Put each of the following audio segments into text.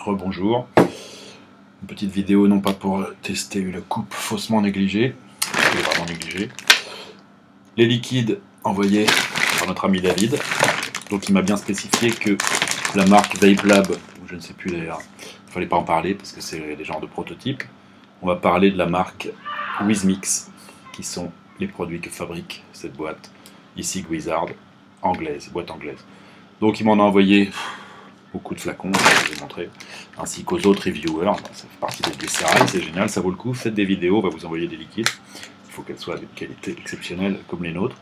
Rebonjour. Une petite vidéo non pas pour tester une coupe faussement négligée, parce qu'elle est vraiment négligée. Les liquides envoyés par notre ami David. Donc il m'a bien spécifié que la marque Vape Lab, ou je ne sais plus d'ailleurs, il ne fallait pas en parler parce que c'est les genres de prototypes. On va parler de la marque Wizmix, qui sont les produits que fabrique cette boîte, ici Guizard, anglaise, boîte anglaise. Donc il m'en a envoyé beaucoup de flacons, je vais vous montrer, ainsi qu'aux autres reviewers. Ça fait partie des glycérales, c'est génial, ça vaut le coup. Faites des vidéos, on va vous envoyer des liquides. Il faut qu'elles soient de qualité exceptionnelle comme les nôtres,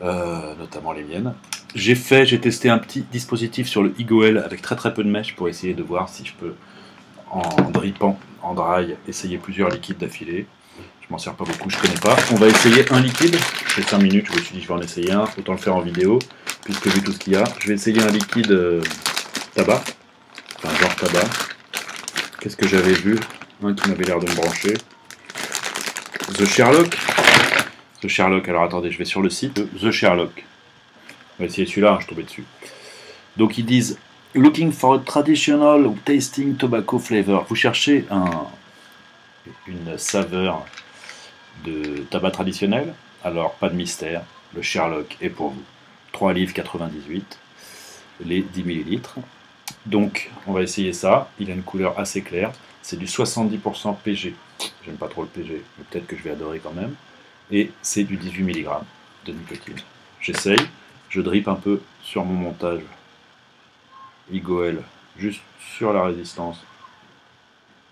notamment les miennes. J'ai testé un petit dispositif sur le Egoel avec très peu de mèches pour essayer de voir si je peux, en drippant, en dry, essayer plusieurs liquides d'affilée. Je m'en sers pas beaucoup, je connais pas. On va essayer un liquide. J'ai 5 minutes, je me suis dit je vais en essayer un, autant le faire en vidéo, puisque vu tout ce qu'il y a. Je vais essayer un liquide tabac, enfin genre tabac. Qu'est-ce que j'avais vu? Un qui m'avait l'air de me brancher. The Sherlock. The Sherlock, alors attendez, je vais sur le site de The Sherlock. On va essayer celui-là, je suis tombé dessus. Donc ils disent Looking for a traditional tasting tobacco flavor. Vous cherchez une saveur de tabac traditionnel? Alors pas de mystère, le Sherlock est pour vous. 3 livres 98, les 10 ml. Donc on va essayer ça, il a une couleur assez claire, c'est du 70% PG. J'aime pas trop le PG, mais peut-être que je vais adorer quand même. Et c'est du 18 mg de nicotine. J'essaye, je drippe un peu sur mon montage Egoel, juste sur la résistance,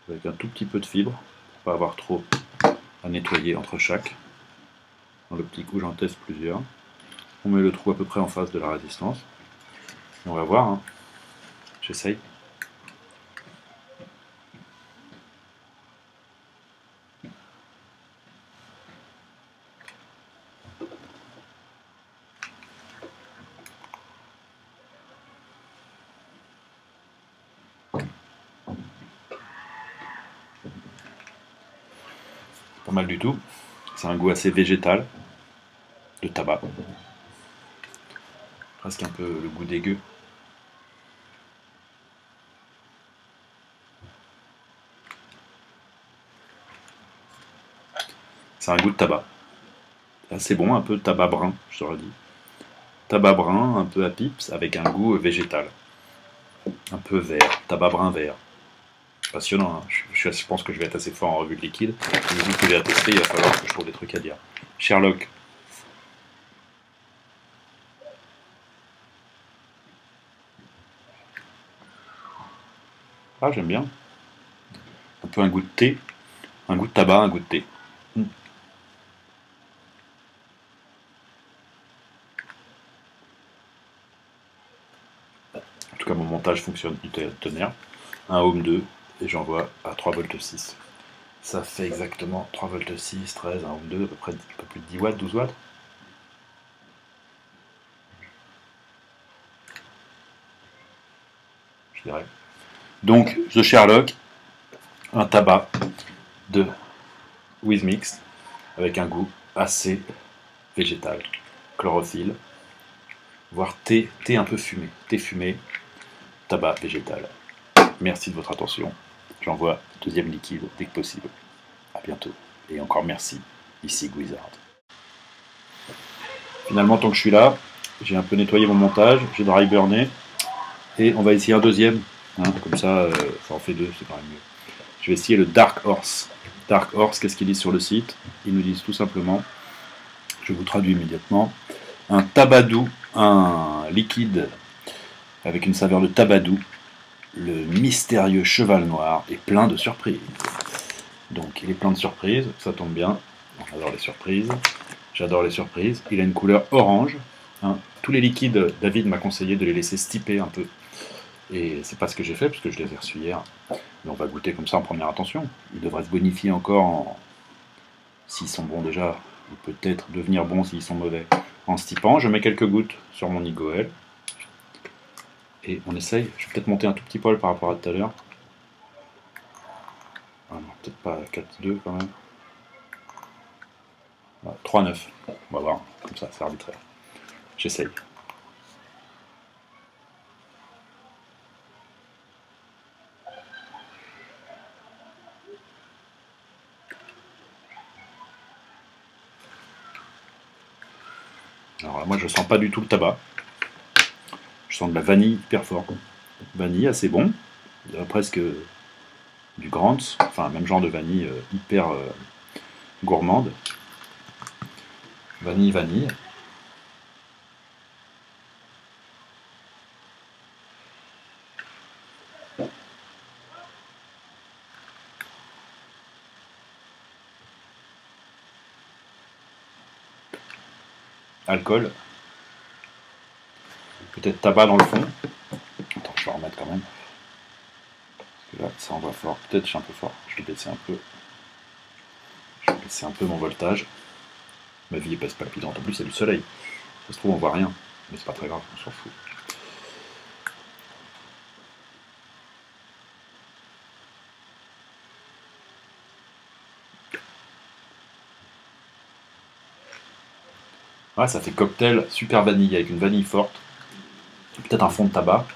avec un tout petit peu de fibre, pour pas avoir trop à nettoyer entre chaque. Dans le petit coup, j'en teste plusieurs. On met le trou à peu près en face de la résistance. Et on va voir, hein. J'essaye. Pas mal du tout. C'est un goût assez végétal, de tabac. Presque un peu le goût dégueu. C'est un goût de tabac. Assez bon, un peu tabac brun, je t'aurais dit. Tabac brun, un peu à pips, avec un goût végétal. Un peu vert, tabac brun vert. Passionnant, hein. Je pense que je vais être assez fort en revue de liquide. Vu que j'ai à tester, il va falloir que je trouve des trucs à dire. Sherlock. Ah, j'aime bien. Un peu un goût de thé, un goût de tabac, un goût de thé. En tout cas, mon montage fonctionne tonnerre. Un ohm 2 et j'envoie à 3 volts 6. Ça fait exactement 3 volts 6, 13, un ohm 2, à peu près un peu plus de 10 watts, 12 watts. Je dirais. Donc, The Sherlock, un tabac de Wizmix avec un goût assez végétal, chlorophylle, voire thé un peu fumé, thé fumé, tabac végétal. Merci de votre attention. J'envoie deuxième liquide dès que possible. A bientôt. Et encore merci, ici Guizard. Finalement, tant que je suis là, j'ai un peu nettoyé mon montage, j'ai dry burné, et on va essayer un deuxième. Hein, comme ça en fait deux, c'est quand même mieux. Je vais essayer le Dark Horse. Dark Horse, qu'est-ce qu'ils disent sur le site? Ils nous disent tout simplement, je vous traduis immédiatement, un tabac doux, un liquide avec une saveur de tabac doux, le mystérieux cheval noir est plein de surprises. Donc il est plein de surprises, ça tombe bien, j'adore les surprises. J'adore les surprises. Il a une couleur orange. Hein. Tous les liquides, David m'a conseillé de les laisser stiper un peu. Et c'est pas ce que j'ai fait, parce que je les ai reçus hier. Mais on va goûter comme ça en première intention. Ils devraient se bonifier encore s'ils sont bons déjà, ou peut-être devenir bons s'ils sont mauvais. En stipant, je mets quelques gouttes sur mon Egoel. Et on essaye. Je vais peut-être monter un tout petit poil par rapport à tout à l'heure. Ah non, peut-être pas 4,2 quand même. 3,9. On va voir, comme ça, c'est arbitraire. J'essaye. Alors là, moi je sens pas du tout le tabac. Je sens de la vanille hyper fort. Vanille assez bon, presque du Grants, enfin même genre de vanille hyper gourmande. Vanille. Alcool. Peut-être tabac dans le fond. Attends, je vais en remettre quand même. Parce que là, ça envoie fort. Peut-être je suis un peu fort. Je vais baisser un peu. Je vais baisser un peu mon voltage. Ma vie est pas palpitante. En plus, c'est du soleil. Ça se trouve, on voit rien. Mais c'est pas très grave, on s'en fout. Ouais, ça fait cocktail super vanille avec une vanille forte. Peut-être un fond de tabac.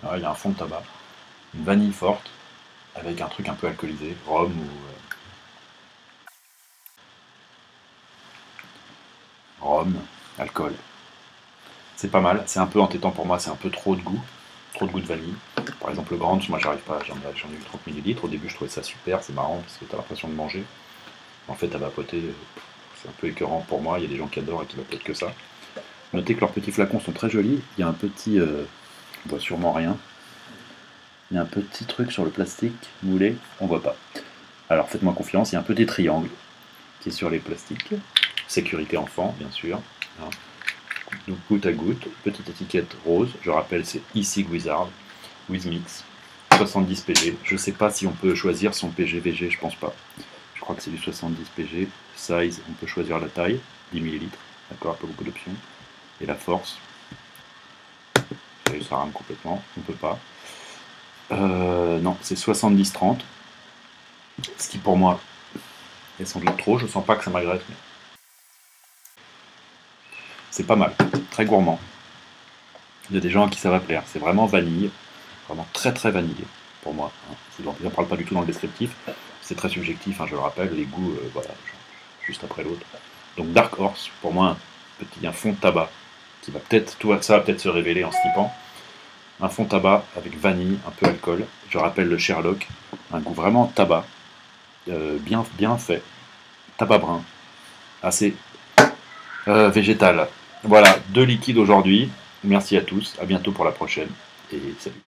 Ouais, il y a un fond de tabac. Une vanille forte avec un truc un peu alcoolisé, rhum ou rhum, alcool. C'est pas mal, c'est un peu entêtant pour moi, c'est un peu trop de goût de vanille. Par exemple le Grant, moi j'arrive pas, j'en ai eu 30 ml. Au début je trouvais ça super, c'est marrant parce que t'as l'impression de manger. En fait à vapoter, c'est un peu écœurant pour moi, il y a des gens qui adorent et qui vapotent que ça. Notez que leurs petits flacons sont très jolis, il y a un petit, on voit sûrement rien. Il y a un petit truc sur le plastique moulé, on voit pas. Alors faites-moi confiance, il y a un petit triangle qui est sur les plastiques. Sécurité enfant, bien sûr. Hein. Donc goutte à goutte, petite étiquette rose. Je rappelle, c'est e-cig Wizard, with mix, 70 pg. Je sais pas si on peut choisir son PG VG, je pense pas. Je crois que c'est du 70 pg. Size, on peut choisir la taille, 10 ml. D'accord, pas beaucoup d'options. Et la force, ça rame complètement, on peut pas. Non, c'est 70-30. Ce qui pour moi est sans doute trop, je sens pas que ça m'agresse, mais c'est pas mal, très gourmand. Il y a des gens à qui ça va plaire, c'est vraiment vanille, vraiment très très vanillé pour moi. Hein. Je n'en parle pas du tout dans le descriptif, c'est très subjectif, hein, je le rappelle, les goûts, voilà, juste après l'autre. Donc Dark Horse, pour moi, un fond de tabac, qui va peut-être, ça va peut-être se révéler en snipant. Un fond de tabac avec vanille, un peu alcool. Je rappelle le Sherlock, un goût vraiment tabac, bien fait, tabac brun, assez végétal. Voilà, 2 liquides aujourd'hui. Merci à tous, à bientôt pour la prochaine, et salut.